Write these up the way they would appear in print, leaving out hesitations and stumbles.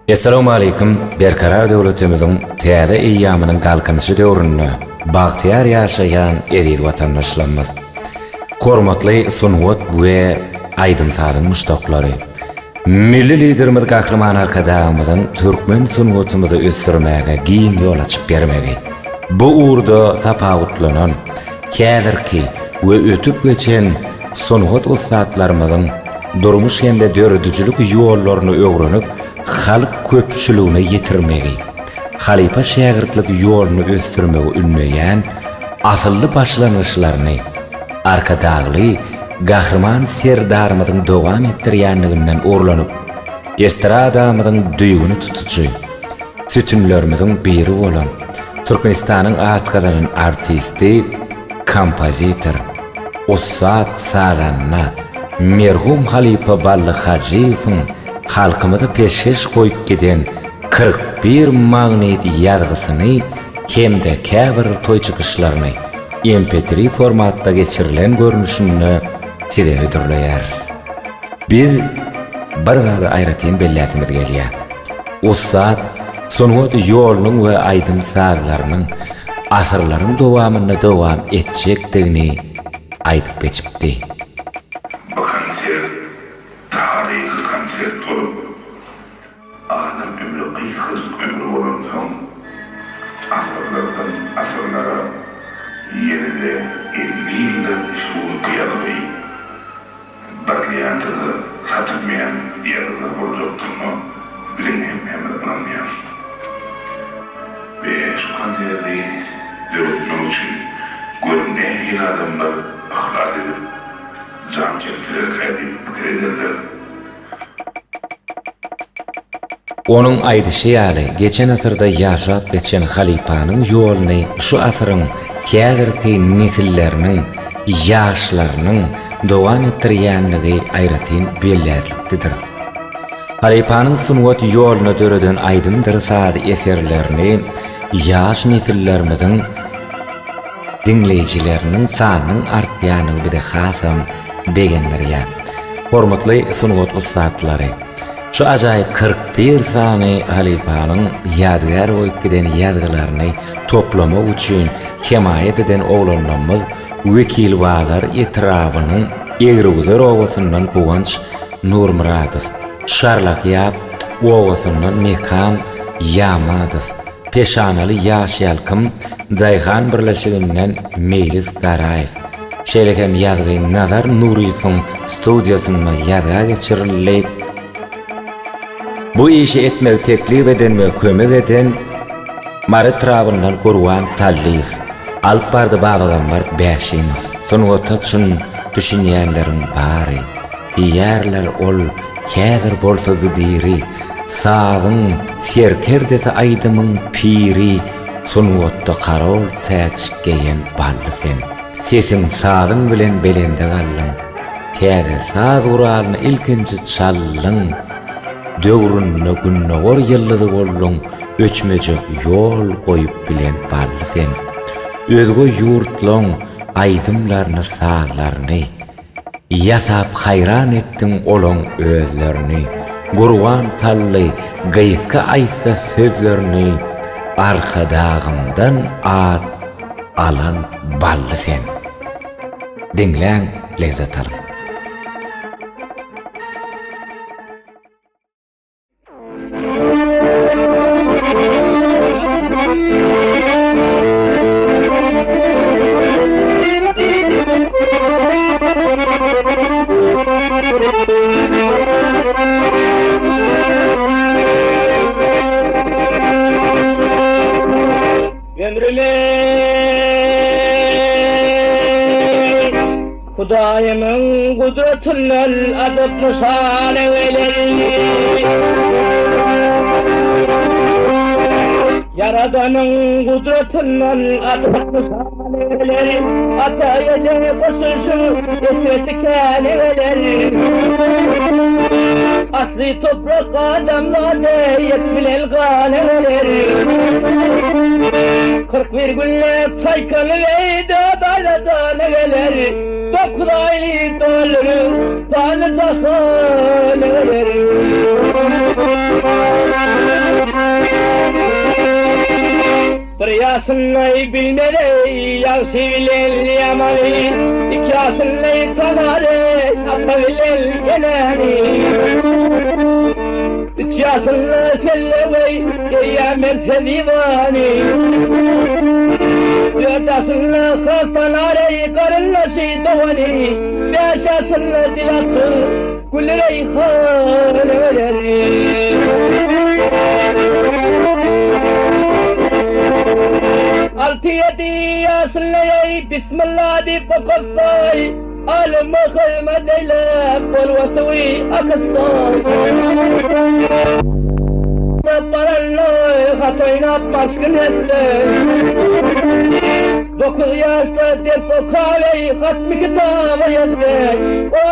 Assalamu alaykum. Berkarar döwletimiziň täze eýýamynyň galkanyşy döwründe bagtyar ýaşaýan eziz watandaşlarymyz. Hormatly sunwat we aýdym salyň muştaklary. Milli liderimiz Gahrman arkadaşymyzyň türkmen sunwatymyzy ösdürmäge giň ýol açyp bermegi. Bu uğurda tapawutlanan, kädirki we ötüp geçen sunwat ustadlarymyzyň durmuş hemde döredüjülük ýollaryny öwrenip halk köpçülüğüne yetirmegi, halipa şägirdlik ýoluny ösdürmegi ünleýän asylly başlanýyşlaryny arkadagly Gahrman serdarymyzyň dowam etdirýänliginden orlanyp, estradamyzyň duýguny tutujy, sütünlerimiziň biri bolan Türkmenistanyň atgadan artisti, kompozitor, Ustad Salanna, merhum Halipa Bally Hajiýewiň halkymyza peşkeş goýup giden 41 magnet ýazgysyny hemde käbir toý çykyşlaryny MP3 formatda geçirilen görnüşini size ödürleýäris. Biz bir zada aýratyn bellätimiz gelýär. Ustad sunwat ýolunyň we aýdym sazlarynyň asyrlaryň dowamyna dowam etjekdigini aýdyp geçipdi. Konsert olup adam ömrü kıyıkız ömrü olunsun asırlardan asırlara yerinde 50 yıldır şuur kıyalıyı bakliyantıda satılmayan yerinde olacaktığını bizim hemen anlayacağız. Ve şu konserleri devletmek için görünen her adamlar ahlak edip can çektiler, kaybedip ederler. Onun aýdyşy ýaly geçen asyrda ýaşap geçen halipanyň ýoluny şu asyryň kädirki nesilleriniň, ýaşlarynyň dowam etdirýänligi aýratyn bellälikdir. Halipanyň sunwat ýoluny döreden aýdymdyr saz eserlerini ýaş nesillerimiziň dinleýijileriniň sanynyň artýanyny bize hasam begendirýär. Hormatly sunwat ustadlary, şu ajaýyp 41 sany halipanyň ýadgar boýup giden ýazgylaryny toplamak üçin hemaýet eden oglanlarymyz Wekil Wazar etrawynyň Egri-Güzer owasyndan Kuwanç Nurmuradow, Şarlak ýap owasyndan Mehkan Ýamadow, Peşanaly ýaş ýalkym Daýhan birleşiginden Meýlis Garaýew, şeýlekem ýazgy Nazar Nuriýewiň studiýasyna ýazga geçirilip bu işi etmek teklif eden ve kömek eden Mary Trawyndan Gurwan Talliýew, alyp bardy Babagambar Bäşimow. Sunwat üçin düşünýänleriň bary, diýerler ol käbir bolsa zydiri, sazyň serkerdete aýdymyň piri, sunwatda karol täç geýen bally sen. Sesiň sazyň bilen belende gallyň, täze saz uralyny ilkinji çallyň. Döwründe günnäwar ýyllyzy boldun, öçmeje ýol goýup bilen bally sen. Özge ýurtlaň aýdymlaryny, sazlaryny ýasap haýran etdiň olaň özlerini. Gurwan tally gaýytka aýtsa sözlerini, arkadagymdan at alan bally sen. Dinläň, lezzet alın. Hudaýymyň gudratynyň adyp nişany weleli, Yaradanyň gudratynyň adyp nişany weleli, Ataýaja goşuşy esirtikäni weleli, asly toprak adamlary ýetmelen gany weleli, 41 günlük çaýkaly weýde daýladan weleli, Dokudaylı dolları, bana takılır. Riyasınlayı bilmeli, yavsivilel yamali, İkiyasınlayı tanari, atavilel genani. Üç yaşınlı sellevey, kıyamet divani. Dört yaşınlı kalpanari, karınlaşı doğani. Beş yaşınlı dilatı, gülrey haneleri. Altı yedi yaşınlı bismillah deyip okutsay, alım kılmadeyle kol vasıvi akıtsay. Paralloy hatoyna baskın etti. 9 yaşta defo kahveyi hatmi kitabı yetti.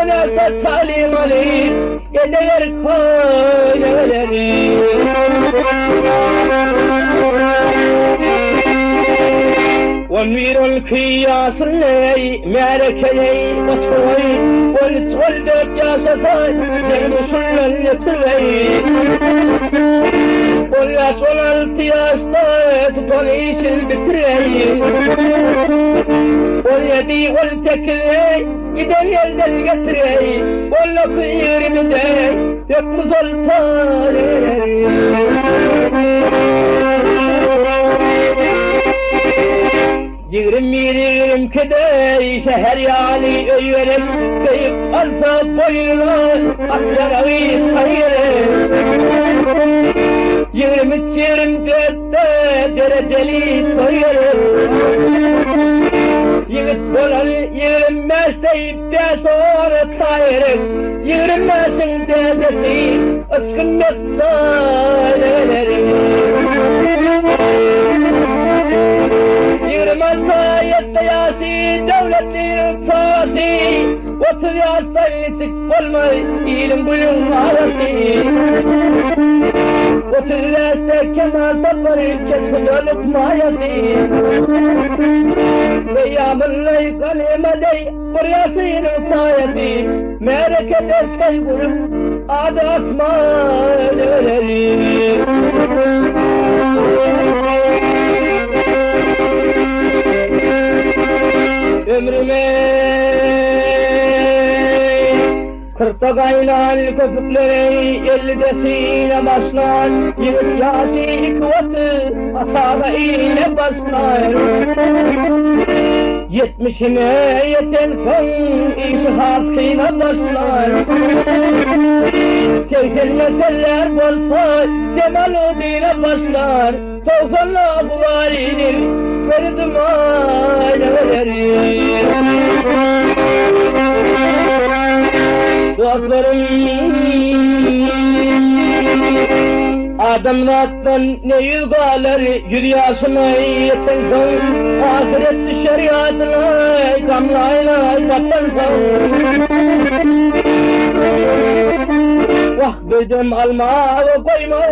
10 yaşta talim alayım eder kayneleri. ونوير الكياس اللي معركي وطوي والتولد جاسطي يغدو سل اليتوي والأسول التياس طيت طليس البتري واليدي والتكري إذا يلد القتري واللقير مدي يقمز الطاري Yirmi kıday şehir yali öyerim kayıp alfa boyuna aklaravi sayırım. 24'te dereceli soyarım. Yigit bolan 25'te ipte sonra tayırım. 25'in dedesi ıskınmet sayırım. Yirmantayette yasi devletlerin saati 30 yaşta yetip olmay ilim buyun alati 30 yaşta kenar tapari kesudoluk mayati Beyyamınlay kalimedey kuryasının sayeti Mereket eskay kurum adı akmaneleri Ömrüme kırtagaylan köpükleri 50'desine başlar Yigit yasi kuvveti asaba ile başlar 70'ine yeten son işi hakkıyla başlar Tevkelle teller bolsa cemalı dine başlar 90'la buvarinin verdim aileleri Dostlarım adamlardan ne yılgalar Yürüyasına yeten son Ahiret şeriatına Kamlayla kaptan son Vah bödüm alma ve koyma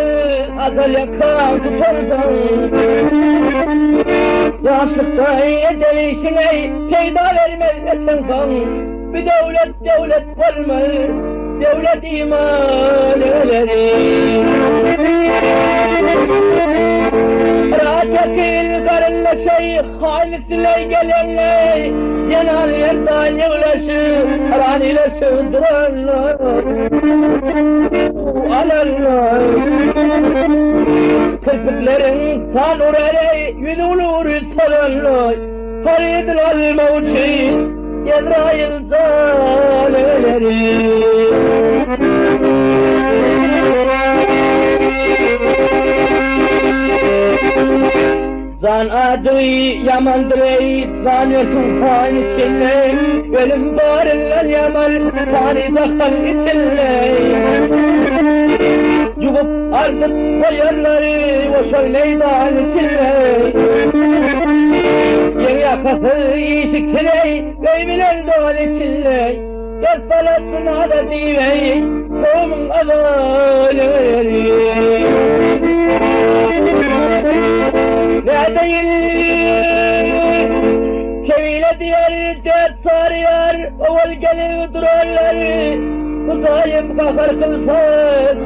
Azal yakan tutan son Yaşlıkta edelişine Peyda vermez eten son Bir devlet olmaz Devlet imaneleri Rahatakil karınla şeyh Halisle gelenle Yanar yerden yığlaşı Ran ile sığdırırlar Alarlar Kırpıkların tan urere Yüzülür sararlar Haridler mevci Yedrayıl zaleleri Zan acıyı yamandırey Zanyesin kan içinle Ölüm barınlar yamal Fani zakal içinle Yugup ardıp koyarları O şöy meydan içinle Yeni yakası işiksile Beybiler doğal içinle Dört balasın adı diveyi Doğumun adaleri Ne değil Keviyle diğer dert sarıyar Oval gelir durarlar Kızayım kakar kılsa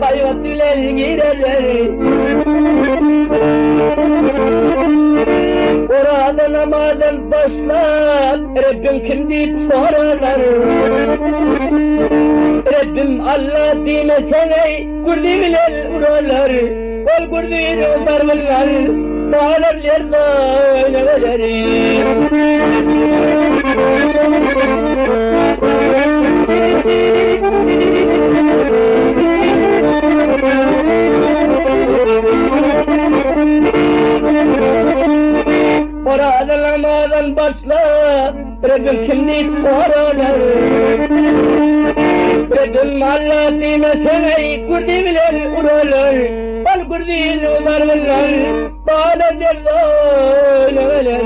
Hayvat güler girerler Orada namazın başlar, Rabbim kimdi soralar. Rabbim Allah dimetene, kurdi bilen uralar. Ol kurdi uzar bilen, dağlarlar da oynaları. Orada namazın başlar, Rabbim kimlik soralar. Rabbim Allah dimetene, kurdi bilen uralar. Ol kurdi uzar bilen, dağlarlar da oynaları.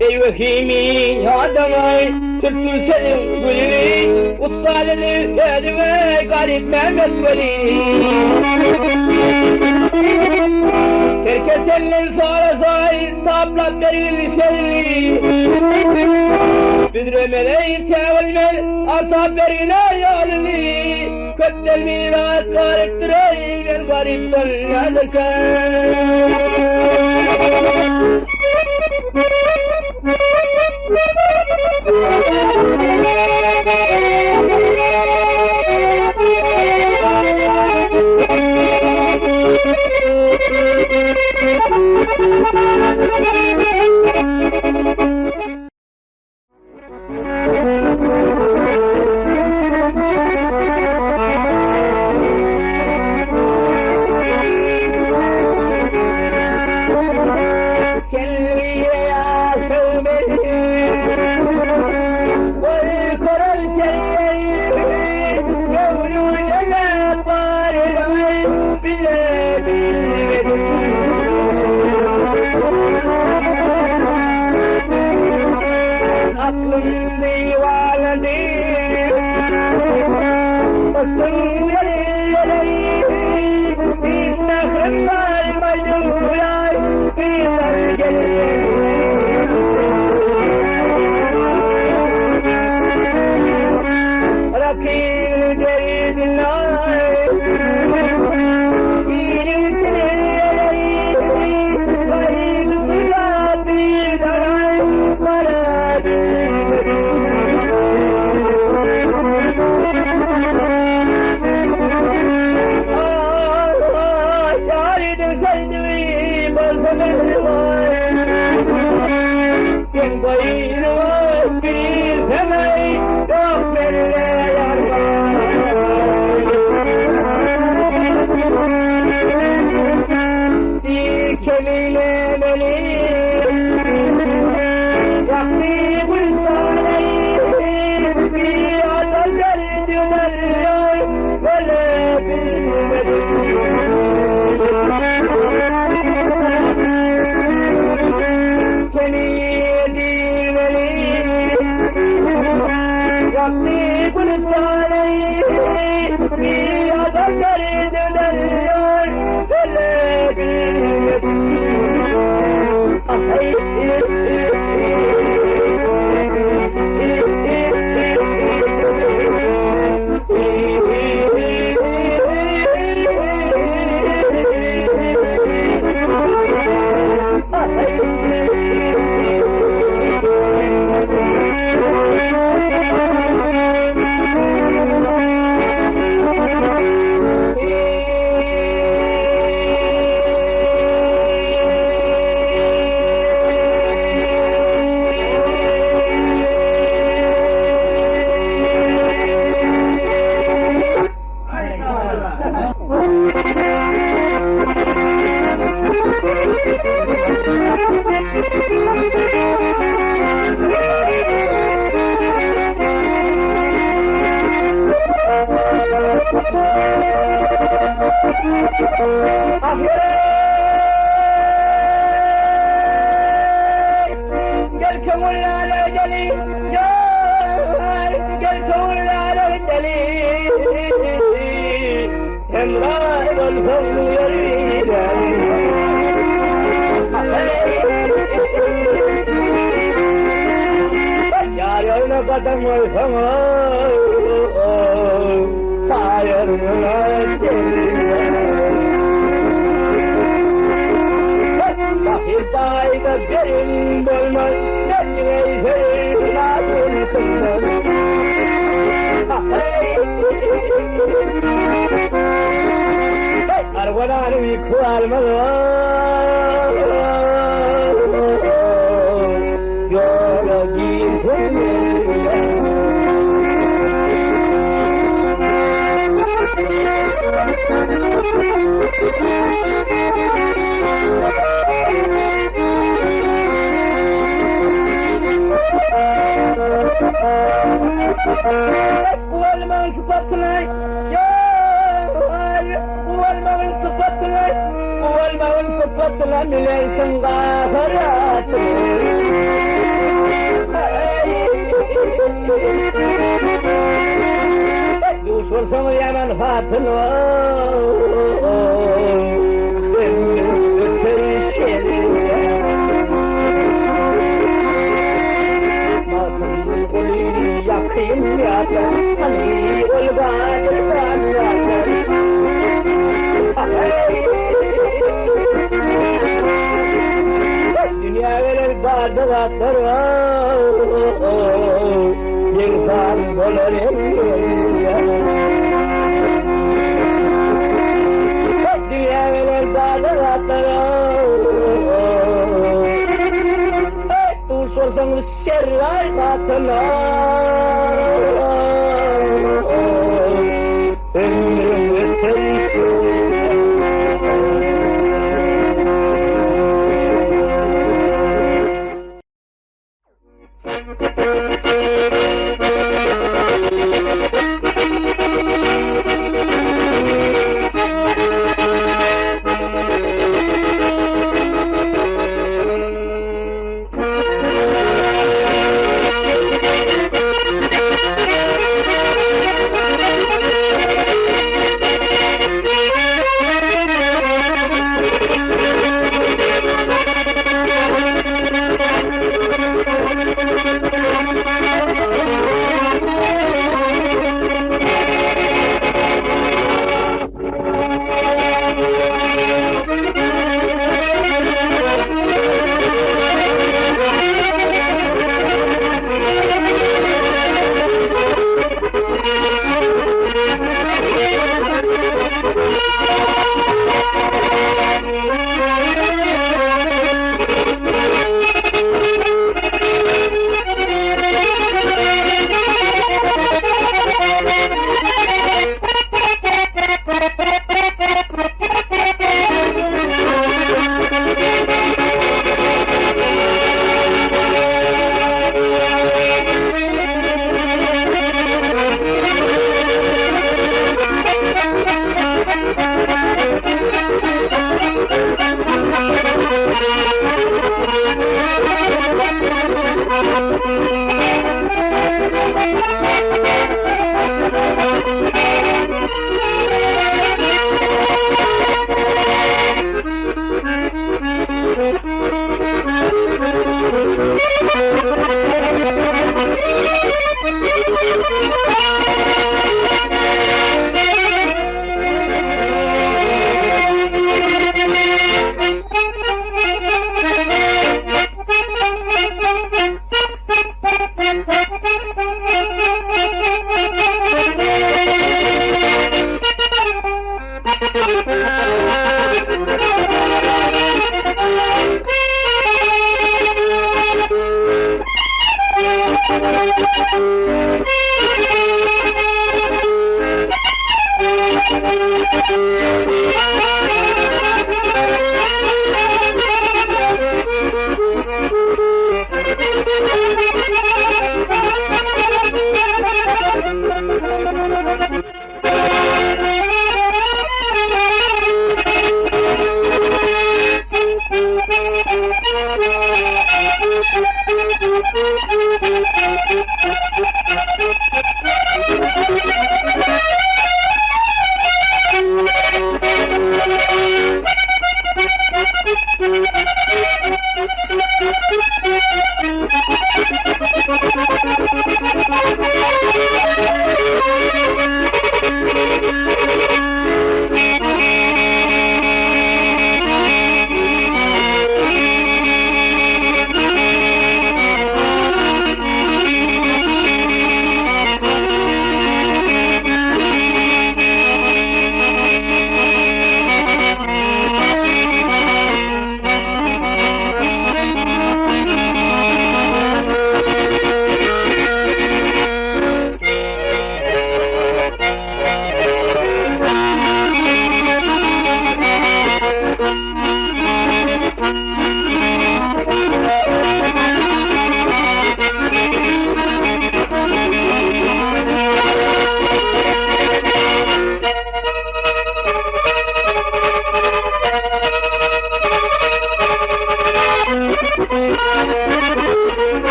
Eyvahimi adamay, sırtı senin gülünü, utsalını edime garip Mehmet Veli. Herkes elinin sağla sahil, tabla beril seni. Büdre meleği tevelmel, asab berine yalini. Köttel mirat gariptir el garip dönlerken. Kelliye ya bile bilmedim. Aklım divanedi, sınırları bir nehrim var mecburay, bir nehrim. Rakil derdinay, biriktireyim, bayıldıra bir daray, Kemile beni yaktı bulsanayı bir adam derdüler böyle bilmedim. Kemile beni yaktı bulsanayı bir adam derdüler böyle bilmedim. Gel kömürlere deli, gel kömürlere deli. Emrah olsun yerine. Yar yoluna kadar koysam sayırına Bahir bayda derin dolmaz, dediği verir lazım sınır. Arvadan bir kualmalı, yola girdim. Uvalmağın sıfatına, uvalmağın sıfatına, uvalmağın sıfatına mileysin gâharatı. Yusuf'un yaman fatını, yakayım yatar, hani olgadır yatar. Dünya verir bardır atlar, yıldan dolar Dünya verir bardır atlar, sorsanız şerray katılar. Ömrüm öteysin.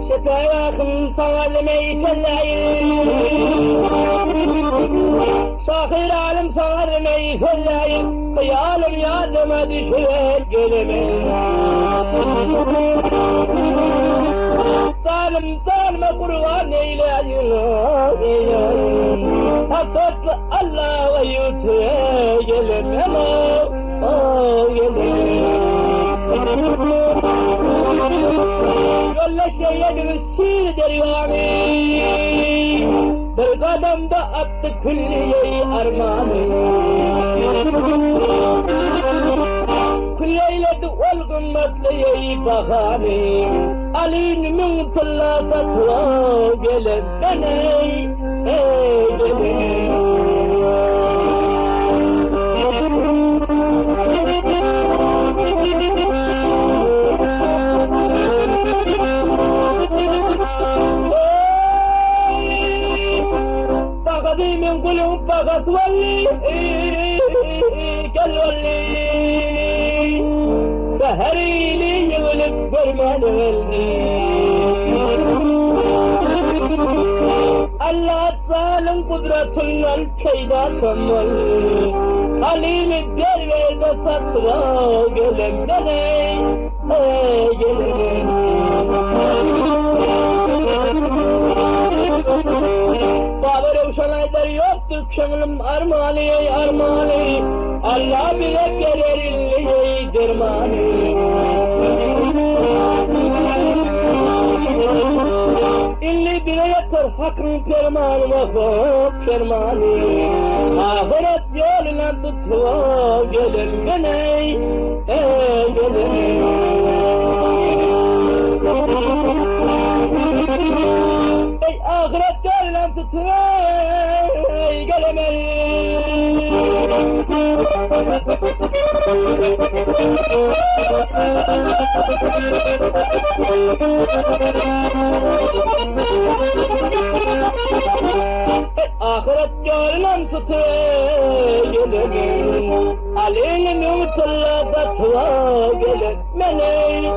شفاياكم صار ميت العين صاخر العالم صار ميت العين يا عالم يا دمد شوية قلبي ظالم قرآن إلهي حطت الله ويوتي قلبي كل شيء يدرسي درياني بالقدم بقت كل أرماني كل ليلة والقمة لي بغاني ألين من ثلاثة وقلت بني من قلوب فقط ولي كالولي بهري لي يغلب فرمان ولي الله ظالم قدرة الكيدة كمل عليم الدرب سطرا قلب دلي Bağırıp şanaydır yoktur şanlım armani Allah bile gelir illiyi dermani İlli bile yeter hakkın fermanı vafak fermani Ahiret yoluna tutma gelir beni gelir Ahiret görünen tutuyorum, Ali'nin umutlarla tuva gelir, mene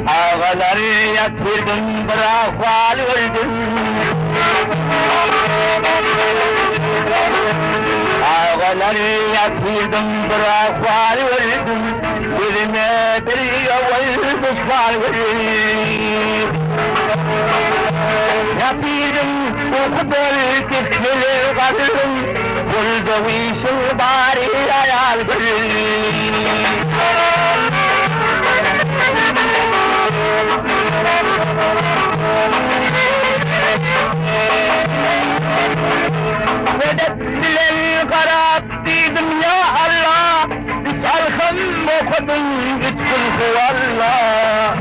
Ağaları yatırdım bırak hal öldüm. Ağaları yatırdım bırak hal öldüm. Birine bir yavul düşman verir. Yatırdım bu kadar kişili kadın. Buldu işin bari hayal görür. Medetlileri karattıydım ya Allah, salkım okudum gitsin huvallah.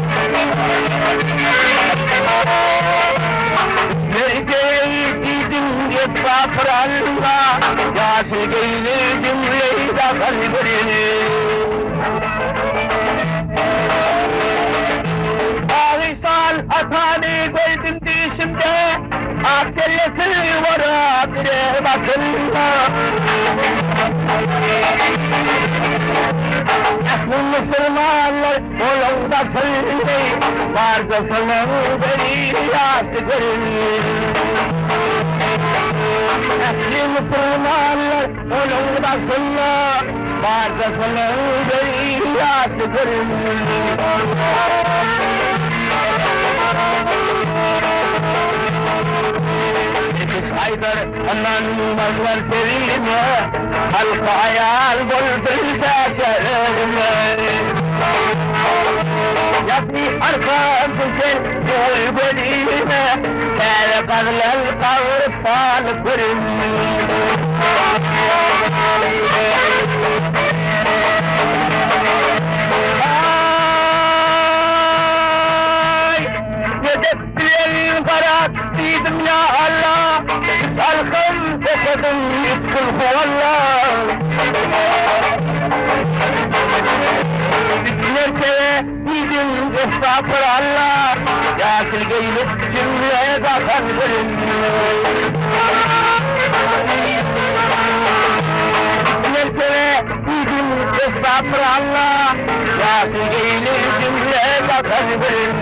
Neredeydim yetfafırallah, yaşıl geylirdim leyda kalbini. Ağisal hatanı gördüm dişimde, Akdellesi var akire bakılma. Müslümanlar yolunda sırrı, vardı sana beni yastı görür. Müslümanlar yolunda sırrı, vardı sana beni yastı görür. Haydar anan mazlar serime, halka hayal buldum şaşırma. Yapni arkam güzel yol bölüme, kâle kazlal kavrıp sağlık verim. Ay, yedeklerin karattıydım ya Allah, salkım okudum yıtkın huvallah. Bütünlerkeye gidin estağfurallah, yaşıl geylip cümleye bakan verin. Bütünlerkeye gidin estağfurallah, yaşıl geylip cümleye bakan verin.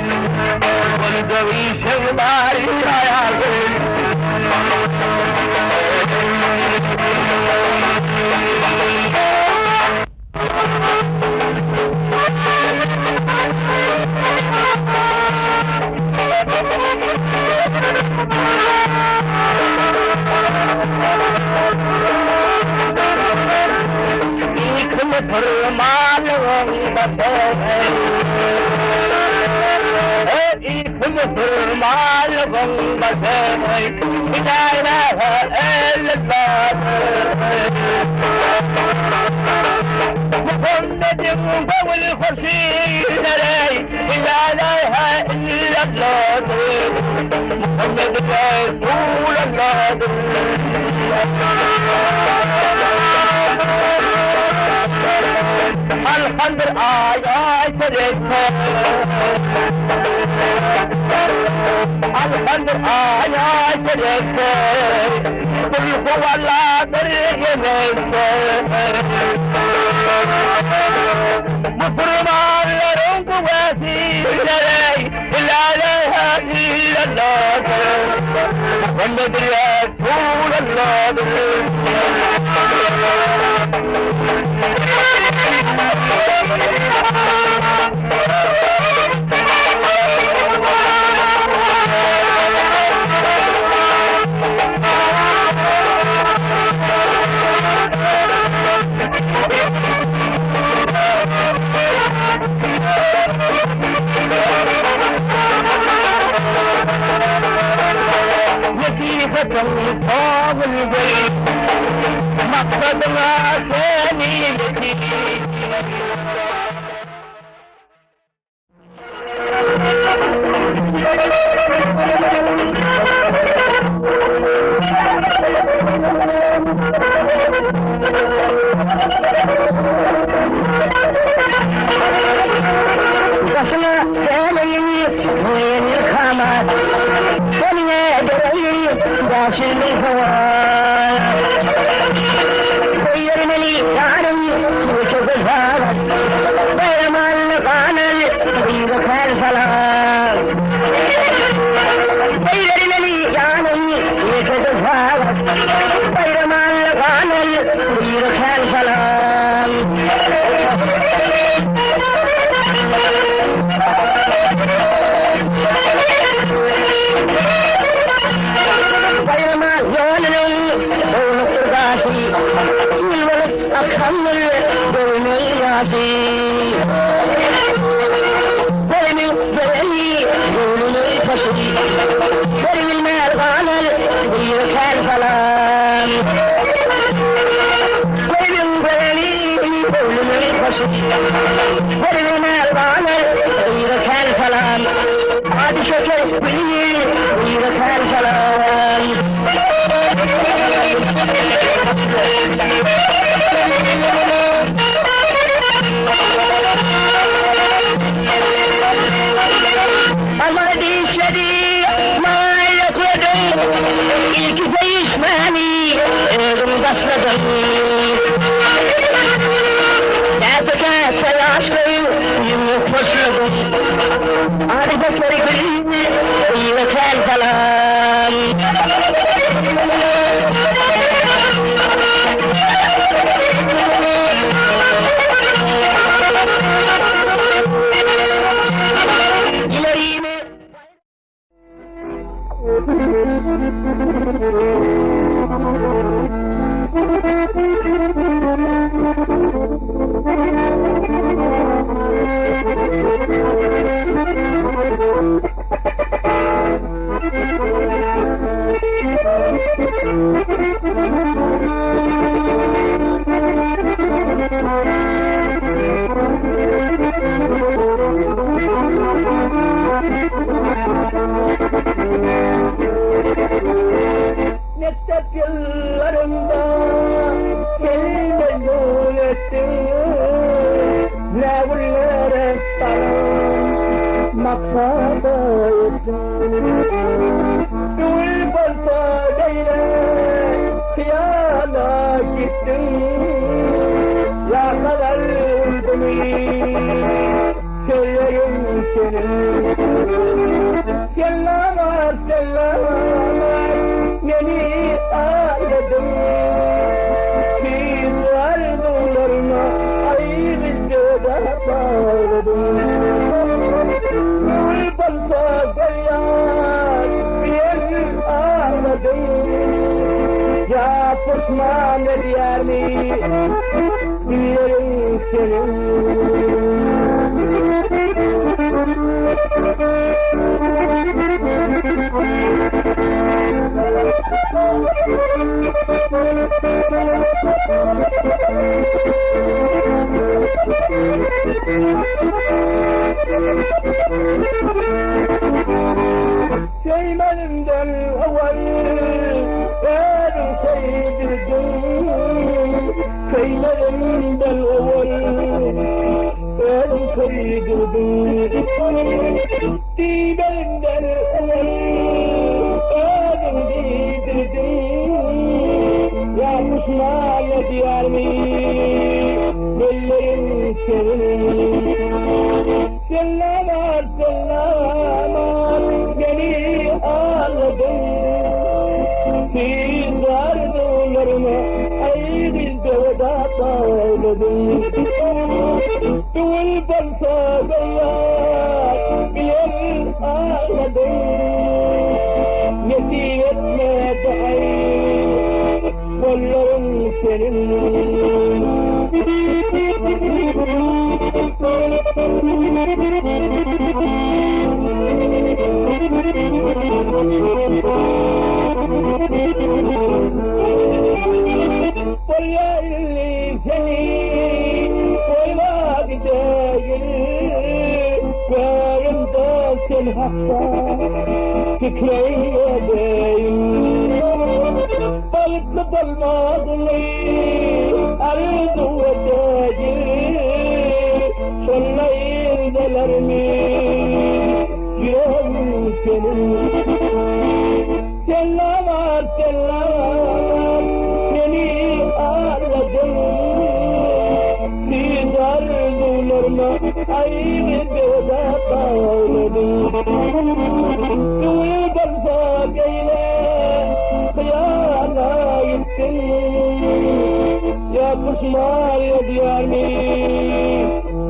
Bunu da işin bari hayal verin. İlkimi tırmalım basay, İlkimi tırmalım basay, La ilahe illallah. Muhammed'in kavul hoşinerey, La ilahe illallah. Muhammed Resulullah. Alhamdur ayet şerife, Alhamdur ayet şerife, Kul huvallah'dır yemekte. Müslümanların kuvvetiyle La ilahe illallah. Muhammed Resulullah. نتيجة طاب البيت مقصدنا ثاني قصنا ثاني وين الخامات ثانية درعي داشل الهواء غيرني عني وشوف الفارق بينما القانل غيرك الفلاح غيرني عني وشوف الفارق بينما القانل غيرك الفلاح بينما يونني دولة الغاشي الولد أكمل دولنياتي برمي دولني فشي برمي المال غامل غيرك الفلام برمي دولني فشي برمي المال غامل غيرك الفلام عاد شكل بي غيرك الفلام المرضي شدي ما يقودي الكفي يسمعني اغم بصدق لا تكاد العشقي يموت بصدق عارف فريقي غيرك الفلام ويا اللي سنين وما بدايل ويمضاك الحقا فكري دايم قلب الماضي أريد ودايل شلين الأرمي يوم سنين سلامات سلامات سني أردن في درد ونرمى أي بدا قولدي دوي قلبا قيلة خيانا يمكن يا قشمار يا ديارني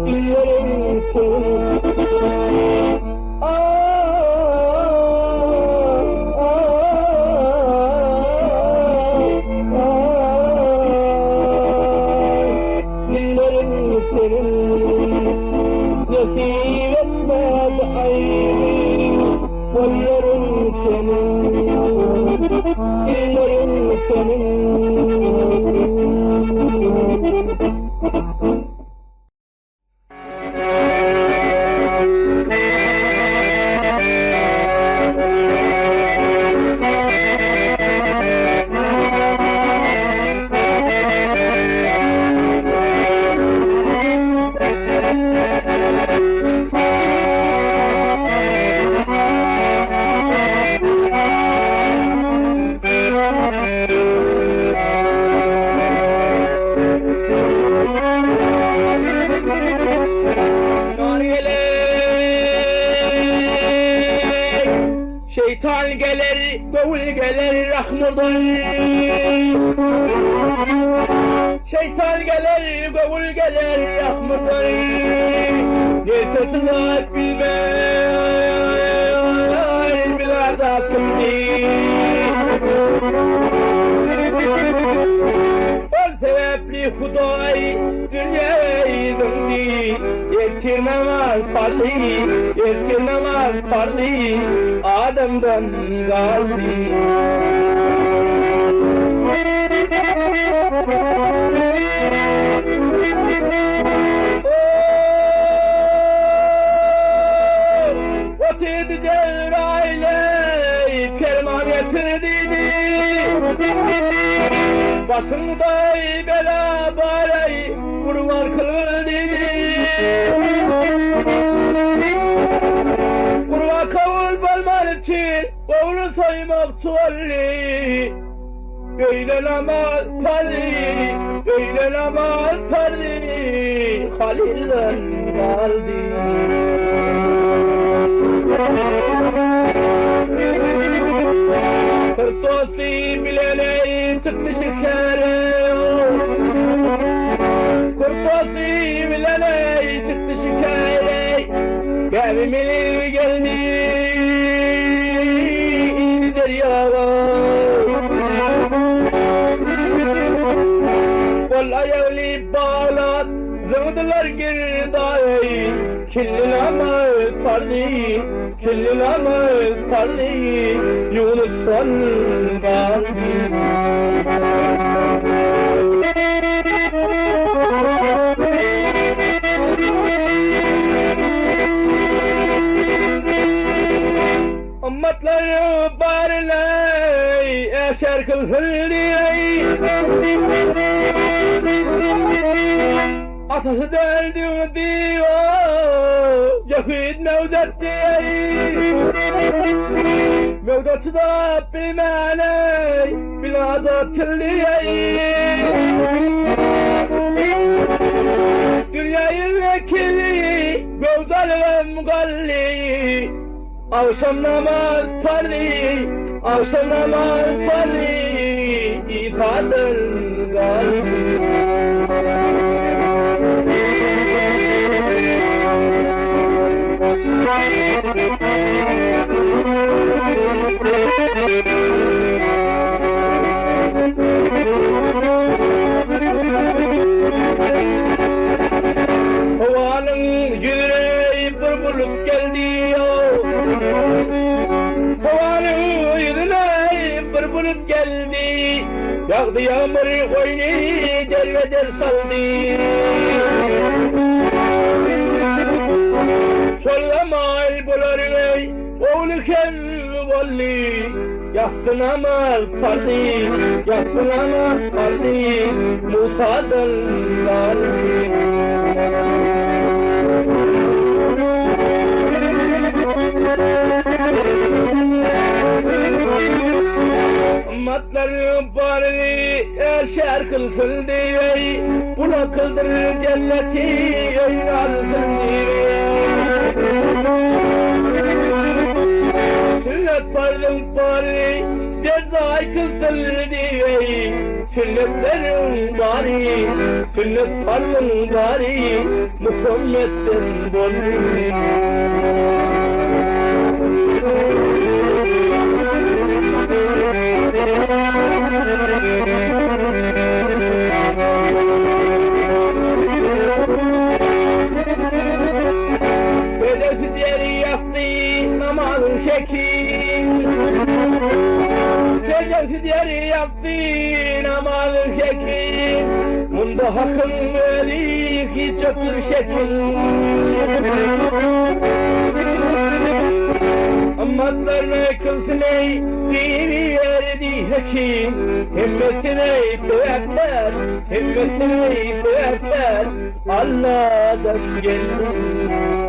يرمكن Şeytan gelir, gavul gelir, rahmurdan. Şeytan gelir, gavul gelir, rahmurdan. Yetesinler bilmez, bilmez hakkımdi. O sebepli Huday dünyayı döndü. Yettirmemez parlı, yettirmemez parlı. Adamdan gazi Otid Cebrail'e ferman getirdiydi Başımda bela balayı kurban kıldıydı Kurban kavul balman için oğlu saymak tuvalli Öyle namaz parli, öyle namaz parli Halil'den geldi Kırtosi bileneği çıktı şekeri Kırtosi bileneği çıktı şekeri Gevimili geldi deryaya Vallahi evli bağlat zıvdılar girdayı Kirli namaz parli, kirli namaz parli Yunus'tan geldi Ummatları barlay eşer kılfırlay Atası deldi diyor Yahid mevdetti Mevdeti da bilmeley Biladat kirliyey Dünyayı vekili Mevdal ve mugalli Akşam namaz parli Akşam namaz parli İfadel galbi Havanın gülü bulut geldi Havanın yüzüne bir bulut geldi Yağdı yağmur koyunu derveder saldı Çollamay bularını oğluken valli Yaktın ama sardı, yaktın ama sardı Musa'dan sardı Matları bari eşer kılsın diye Buna kıldırır cenneti öyle alsın diye Sünnet varlım bari cezayı kılsın diye Sünnetlerin bari, sünnet varlım bari Muhammed'den bari Hedef deri yaptı namazın şekil Hedef deri yaptı namazın şekil Bunda hakkın velik hiç yoktur şekil Ammatlarına kılsın ey dini verdi hekim Himmetine sebepler, himmetine sebepler Allah'dan geldi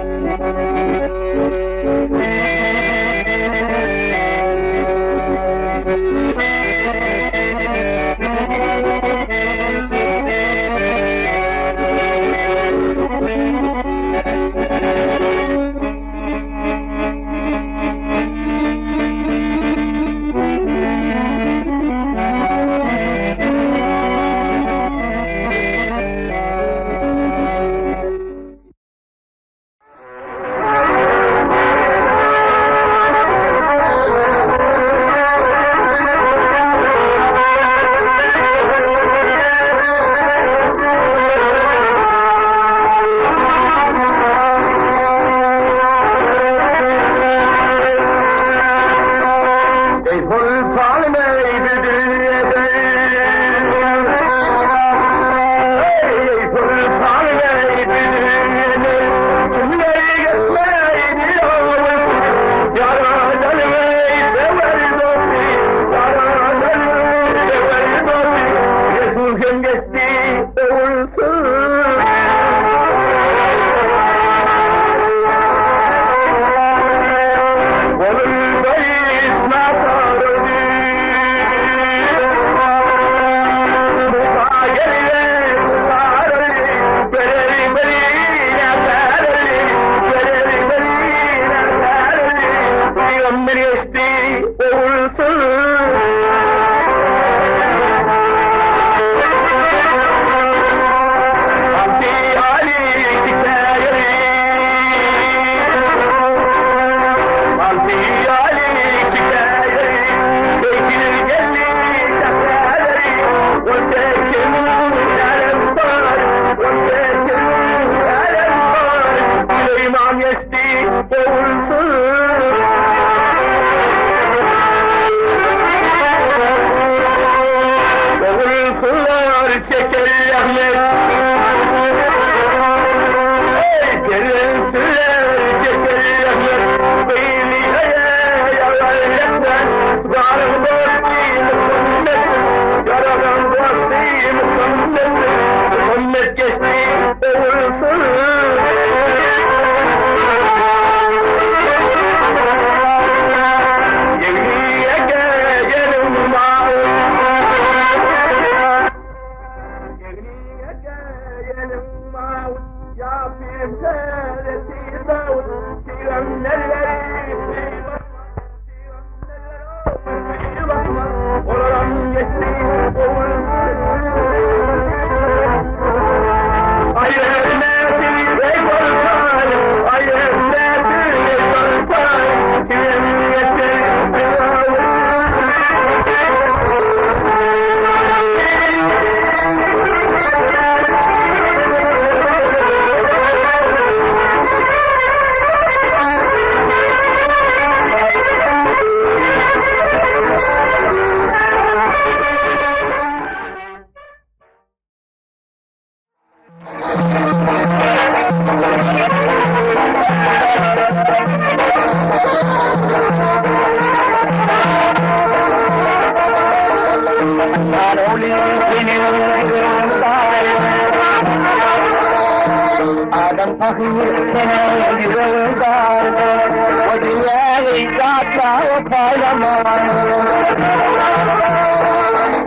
kaynamaz.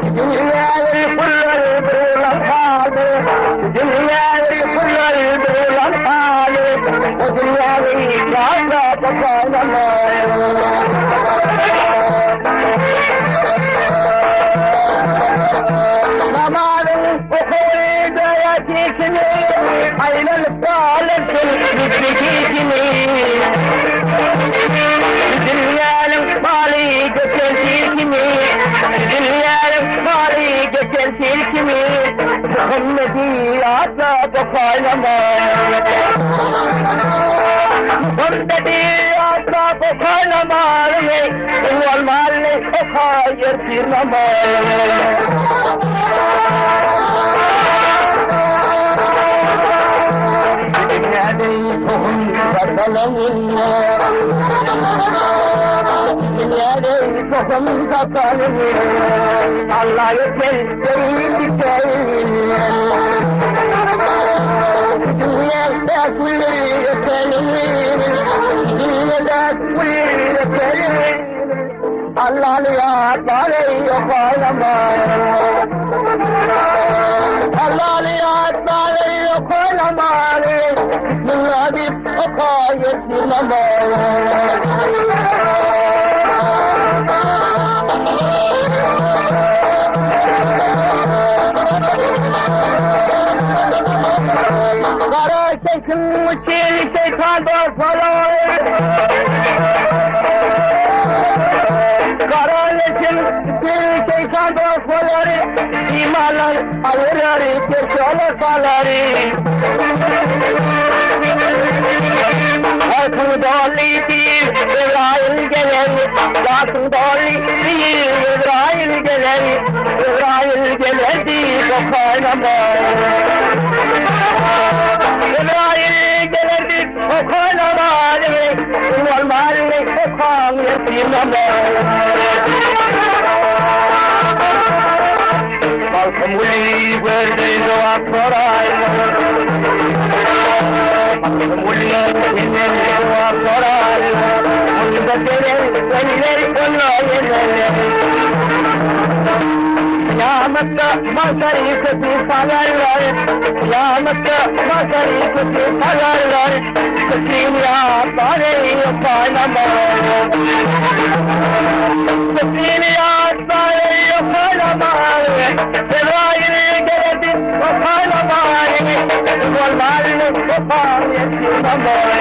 Dünyayı fırları bırılan hali, dünyayı fırları bırılan hali, o dünyayı yağda kaynamaz. Zamanın o koyda yakisini, ayrılıp kalırsın müzikini. Dünyanın mali geçer tilkimi, dünyanın mali geçer tilkimi, Muhammed'i asla koparlamaz. Muhammed'i asla koparlamaz, olmalı o hayır firmamaz. Dünyadayı tohum satalım, dünyadayı tohum satalım, Allah'a gelsin biterim. Dünyada kulleri yeterim, dünyada kulleri yeterim, Allah'ın yatları yok oynamaz. Allah'ın yatları yok oynamaz. Bismillah bir oka yetinamaz. Kara şeyhin uçil şeytan dostlar. Karanlıkın bir şeytan dostları, imanlar alırları, geçiyorlar salları. Altın dolu değil, İbrahim gelen, altın dolu değil, İbrahim gelen, İbrahim gelen değil, o kaynamaz. İbrahim gelerdi, o kaynamaz, olmaz, o kaynamaz. Malcolm Willie, where they go up for I. Malcolm Willie, when they go up for I. Only the day when they go Yamakta masarifeti salarlar, yamakta masarifeti salarlar, Kısım ya taneyi kaynamaz. Kısım ya taneyi kaynamaz. Sevairi geledi o kaynamaz. Olmalı o kaynamaz.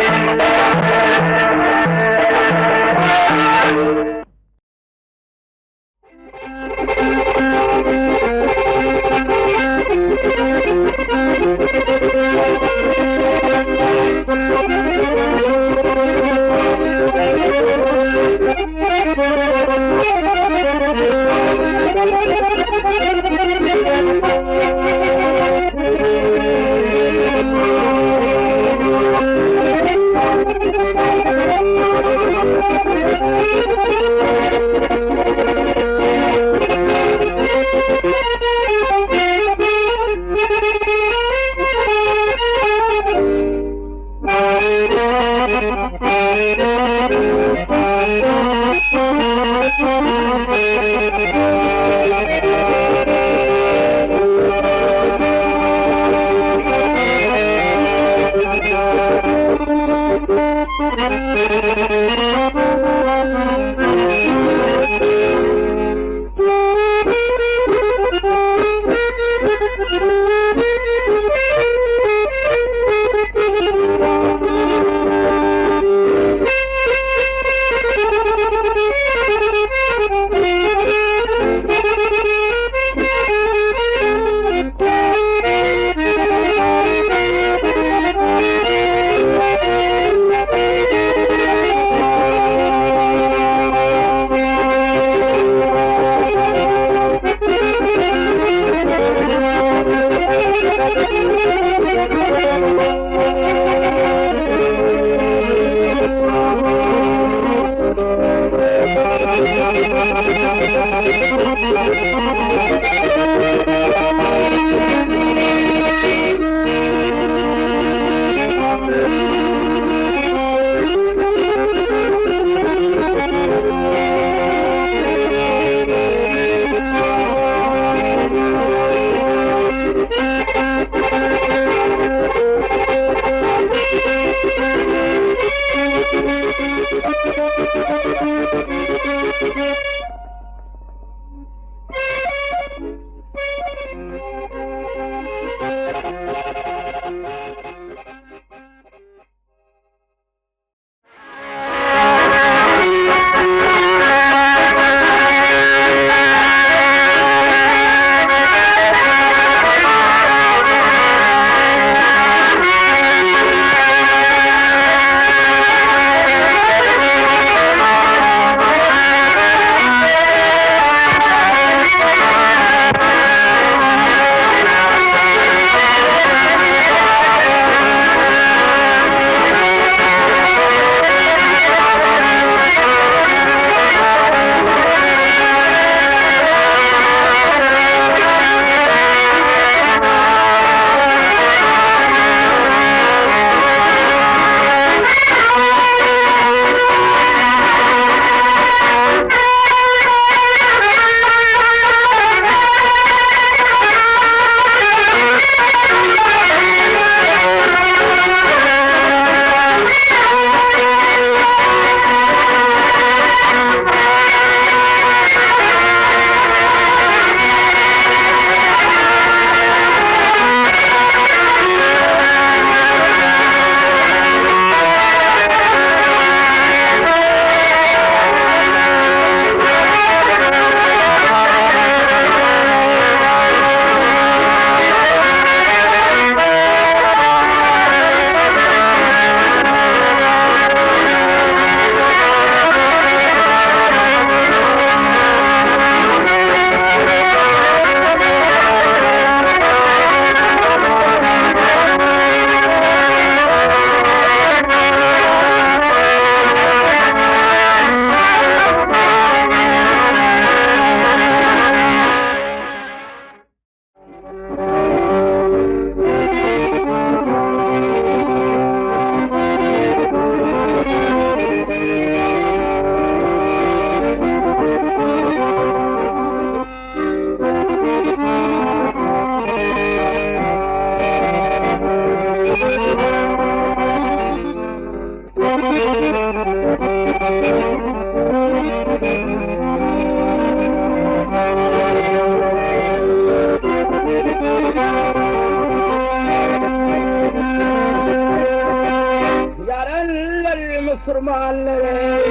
Mısır mahalleleri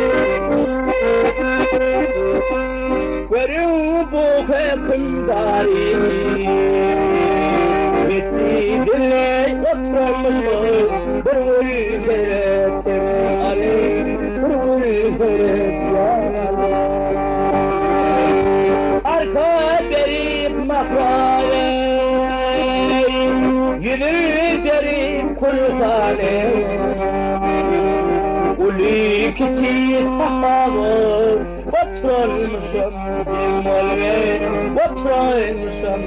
görüyor bu hükümdarı Metidille oturmuş bir ülkeretim Ali bir ülkeretim arka berip mahrale yürü derip kulhane Uli kiti hamağı oturmuşum cimolve oturmuşum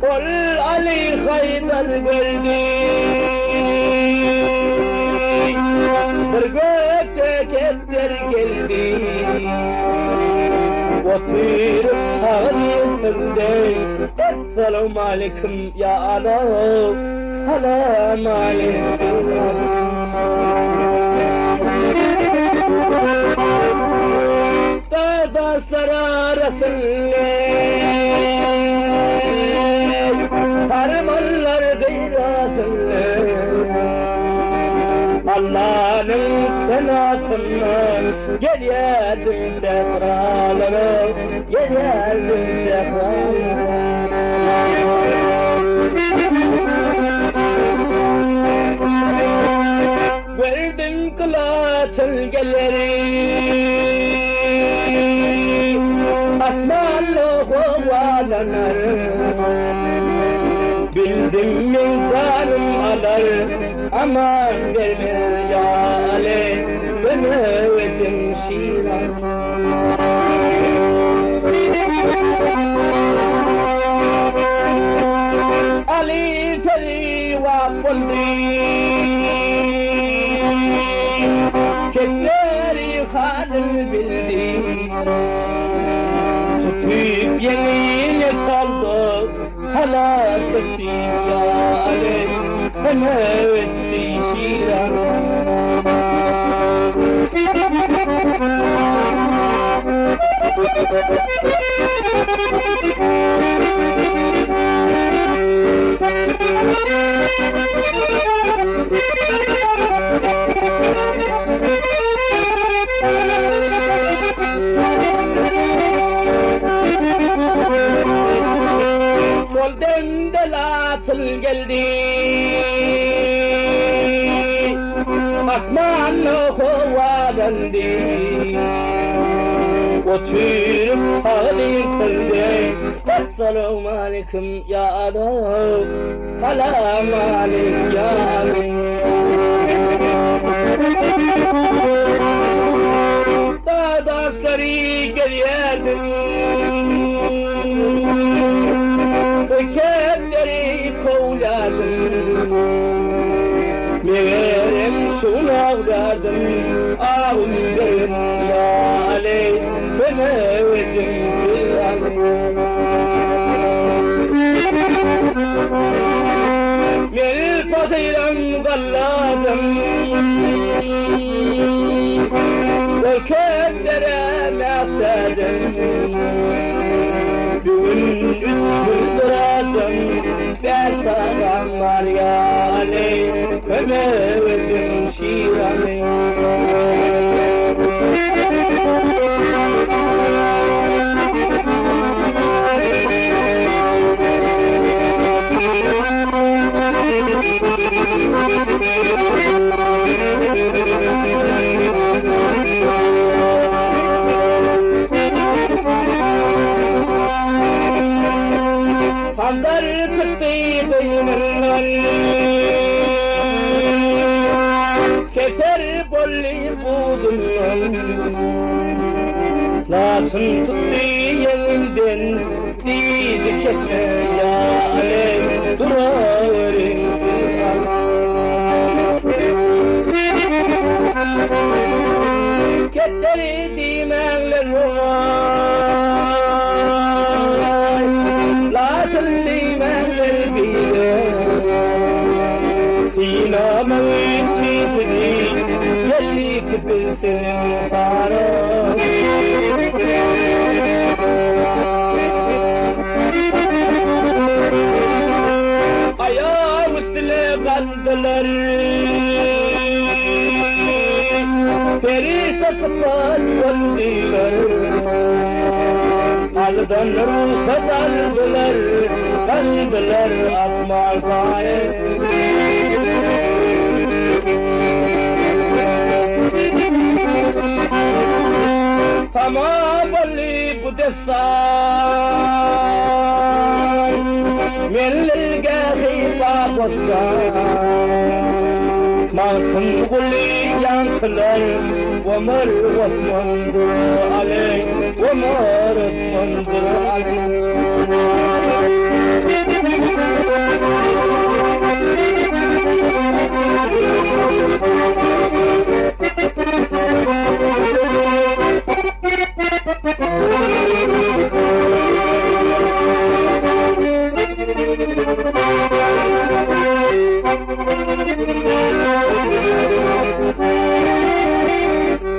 Ol Ali Haydar geldi bir göçek etler geldi Oturup tarihimde Esselamu aleyküm ya Allah Selam aleyküm Kardeşler arasında Harmanlar gayrasında Allah'ın senatından gel yerdim sefralara Gel yerdim sefralara Verdim kıla çölgeleri Asmanlı kovalanar Bildim insanım alar Aman vermez ya Ali Benevetim şiran Ali feri vafundi Ketleri halil bildi Tutuyup yenine kaldı Hala sıktı ya Ali etti şiran. Sol demde latıl geldi, Osmanlı kovalandı. Oturup halim kıldı, Esselamu aleyküm ya Arap, Selam aleyküm ya Dağdaşları geliyordum, Ökenleri kovladım, Meğerim sunavlardım, Ağzım ya aleyküm evedim Meni fadıyla galladım, Ökenlere mehterdim, Bugün 3 gün duradım, Besalam var ya aleyküm evedim şiranı. Pandar çıktı kıyımından, Keser bolli budundan, Lasın tuttu yenilden, Dizi kesme ya alem durarım. Ketleri dimenler var, Lasın dimenler bile, İnamın çiftini, Gellik bilsin sana. Ayağım üstüne kaldılar, Perişan sıfat oldular, Aldan ruhsat aldılar, Kaldılar akmal gaye. Tamam Ali bu destan, Mellilge hifa bostan, Malkın gulli yankılar, Ömer Osman'dır aley, Ömer Osman'dır aley.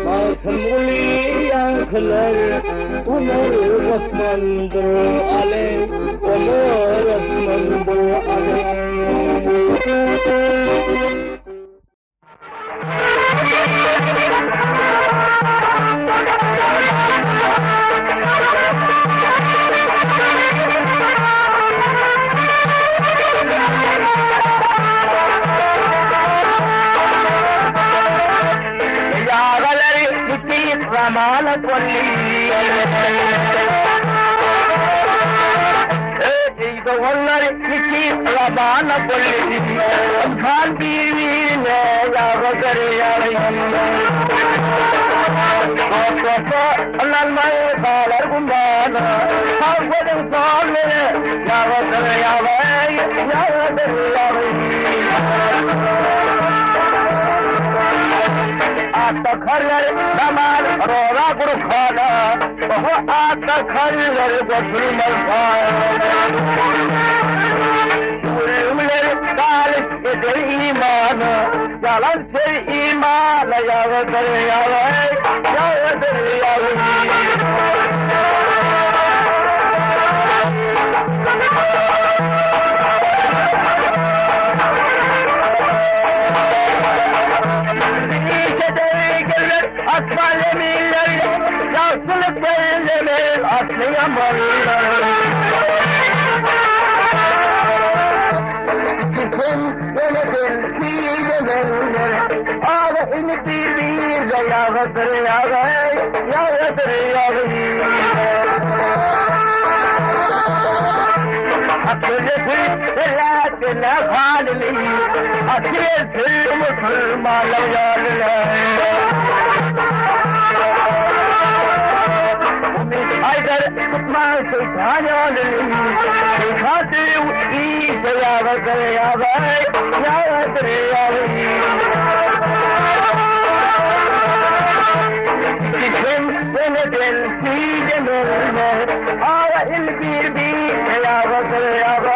Altın uli yankılar, Ömer Osman'dır aley, Ömer Osman'dır aley. Ramana kolli, onlar iki Ramana kolli, Kan birbirine yavrular yarayınlar. Asla anılmayı sağlar kumbana, Havvadın sağları yavrular yarayınlar. Atta karlar damar rola kurkhana, Oho atta karlar götürmez fâna. Ümler talip eder imanı. Yalan söyle imanı yağdır yağır, yağdır yağır. Aslan emirler, yansılıp bellemez aslı yamanlar. Kim yönetir fiilemenler, ağda inip bir de yağdır yağır, yağdır yağır. Akıllıdır velatine halini, akıllıdır musulmanlar yâliler. Haydar tutmaz şeytan yolunu, şeytanı iyiyse yağdır yağır, yağdır yağır. Kim yönetir fiilemenler, ağla il bir yağdır yağır,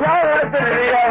yağdır yağır.